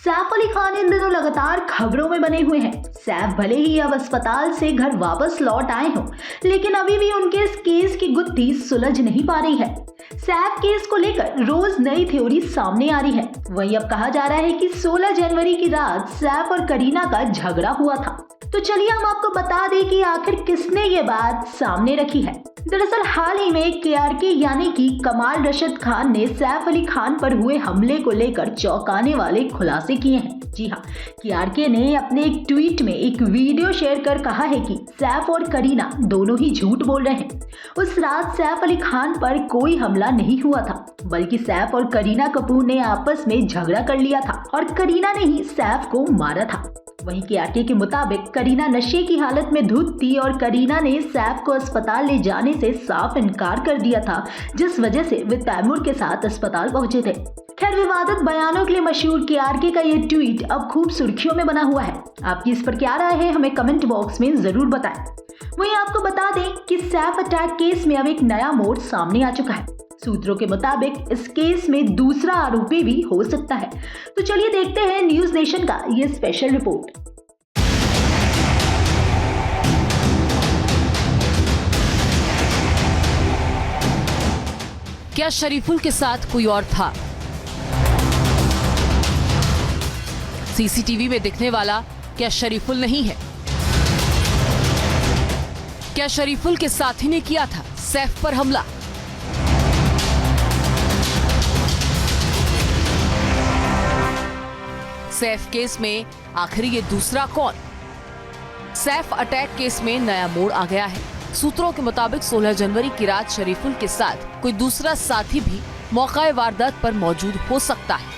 सैफ अली खान इन दिनों लगातार खबरों में बने हुए हैं। सैफ भले ही अब अस्पताल से घर वापस लौट आए हों, लेकिन अभी भी उनके इस केस की गुत्थी सुलझ नहीं पा रही है। सैफ केस को लेकर रोज नई थ्योरी सामने आ रही है। वहीं अब कहा जा रहा है कि 16 जनवरी की रात सैफ और करीना का झगड़ा हुआ था। तो चलिए हम आपको बता दें कि आखिर किसने ये बात सामने रखी है। दरअसल हाल ही में केआरके यानी कि कमाल रशीद खान ने सैफ अली खान पर हुए हमले को लेकर चौंकाने वाले खुलासे किए हैं। जी हाँ, केआरके ने अपने एक ट्वीट में एक वीडियो शेयर कर कहा है कि सैफ और करीना दोनों ही झूठ बोल रहे हैं। उस रात सैफ अली खान पर कोई हमला नहीं हुआ था, बल्कि सैफ और करीना कपूर ने आपस में झगड़ा कर लिया था और करीना ने ही सैफ को मारा था। वहीं केआरके के मुताबिक करीना नशे की हालत में धुत थी और करीना ने सैफ को अस्पताल ले जाने से साफ इनकार कर दिया था, जिस वजह से वे तैमूर के साथ अस्पताल पहुंचे थे। खैर, विवादित बयानों के लिए मशहूर केआरके का ये ट्वीट अब खूब सुर्खियों में बना हुआ है। आपकी इस पर क्या राय है, हमें कमेंट बॉक्स में जरूर बताएं। वहीं आपको बता दें कि सैफ अटैक केस में अब एक नया मोड़ सामने आ चुका है। सूत्रों के मुताबिक इस केस में दूसरा आरोपी भी हो सकता है। तो चलिए देखते हैं न्यूज नेशन का ये स्पेशल रिपोर्ट। क्या शरीफुल के साथ कोई और था? सीसीटीवी में दिखने वाला क्या शरीफुल नहीं है? क्या शरीफुल के साथी ने किया था सैफ पर हमला? सैफ केस में आखिर ये दूसरा कौन? सैफ अटैक केस में नया मोड़ आ गया है। सूत्रों के मुताबिक 16 जनवरी की रात शरीफुल के साथ कोई दूसरा साथी भी मौका वारदात पर मौजूद हो सकता है।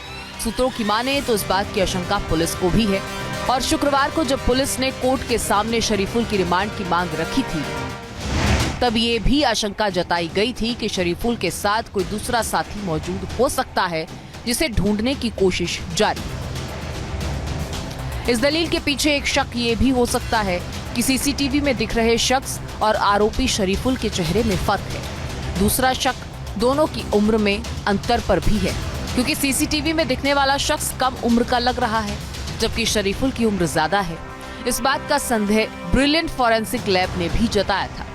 सूत्रों की माने तो इस बात की आशंका पुलिस को भी है और शुक्रवार को जब पुलिस ने कोर्ट के सामने शरीफुल की रिमांड की मांग रखी थी, तब ये भी आशंका जताई गई थी कि शरीफुल के साथ कोई दूसरा साथी मौजूद हो सकता है, जिसे ढूंढने की कोशिश जारी। इस दलील के पीछे एक शक ये भी हो सकता है कि सीसीटीवी में दिख रहे शख्स और आरोपी शरीफुल के चेहरे में फर्क है। दूसरा शक दोनों की उम्र में अंतर पर भी है, क्योंकि सीसीटीवी में दिखने वाला शख्स कम उम्र का लग रहा है, जबकि शरीफुल की उम्र ज्यादा है। इस बात का संदेह ब्रिलियंट फॉरेंसिक लैब ने भी जताया था।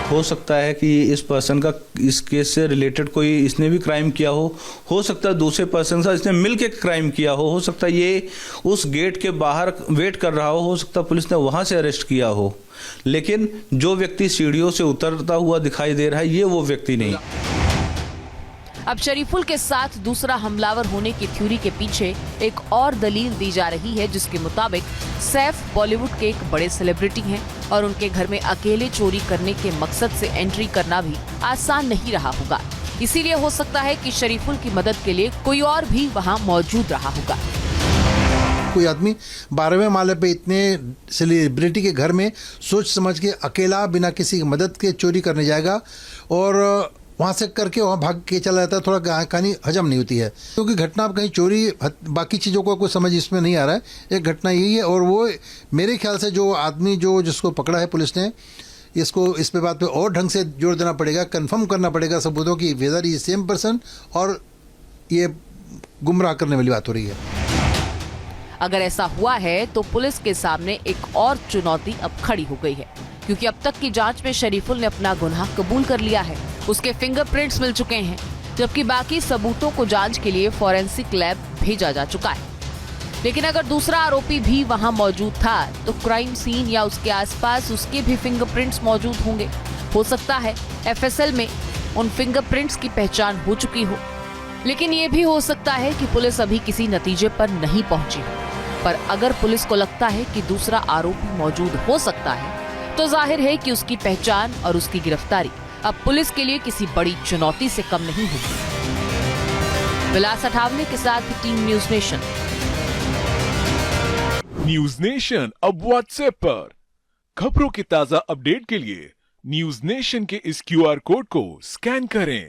हो सकता है कि इस पर्सन का इस केस से रिलेटेड कोई इसने भी क्राइम किया हो सकता है दूसरे पर्सन से इसने मिलके क्राइम किया हो सकता है ये उस गेट के बाहर वेट कर रहा हो सकता है पुलिस ने वहां से अरेस्ट किया हो, लेकिन जो व्यक्ति सीढ़ियों से उतरता हुआ दिखाई दे रहा है ये वो व्यक्ति नहीं। अब शरीफुल के साथ दूसरा हमलावर होने की थ्योरी के पीछे एक और दलील दी जा रही है, जिसके मुताबिक सैफ बॉलीवुड के एक बड़े सेलिब्रिटी हैं और उनके घर में अकेले चोरी करने के मकसद से एंट्री करना भी आसान नहीं रहा होगा। इसीलिए हो सकता है कि शरीफुल की मदद के लिए कोई और भी वहां मौजूद रहा होगा। कोई आदमी 12वें माले पे इतने सेलिब्रिटी के घर में सोच समझ के अकेला बिना किसी की मदद के चोरी करने जाएगा और वहाँ से करके वहाँ भाग के चला जाता है। थोड़ा कहानी हजम नहीं होती है, क्योंकि घटना कहीं चोरी बाकी चीज़ों को कोई समझ इसमें नहीं आ रहा है। एक घटना यही है और वो मेरे ख्याल से जो आदमी जिसको पकड़ा है पुलिस ने, इसको इस पे बात पे और ढंग से जोर देना पड़ेगा, कंफर्म करना पड़ेगा सबूतों की वेदर ये सेम पर्सन और ये गुमराह करने वाली बात हो रही है। अगर ऐसा हुआ है तो पुलिस के सामने एक और चुनौती अब खड़ी हो गई है, क्योंकि अब तक की जांच में शरीफुल ने अपना गुनाह कबूल कर लिया है। उसके फिंगरप्रिंट्स मिल चुके हैं, जबकि बाकी सबूतों को जांच के लिए फॉरेंसिक लैब भेजा जा चुका है। लेकिन अगर दूसरा आरोपी भी वहां मौजूद था तो क्राइम सीन या उसके आसपास उसके भी फिंगरप्रिंट्स मौजूद होंगे। हो सकता है एफएसएल में उन फिंगरप्रिंट्स की पहचान हो चुकी हो, लेकिन ये भी हो सकता है कि पुलिस अभी किसी नतीजे पर नहीं पहुंची। पर अगर पुलिस को लगता है कि दूसरा आरोपी मौजूद हो सकता है, तो जाहिर है कि उसकी पहचान और उसकी गिरफ्तारी अब पुलिस के लिए किसी बड़ी चुनौती से कम नहीं होगी। विलास अठावले के साथ team news nation. News nation अब व्हाट्सएप पर खबरों की ताजा अपडेट के लिए न्यूज नेशन के इस क्यूआर कोड को स्कैन करें।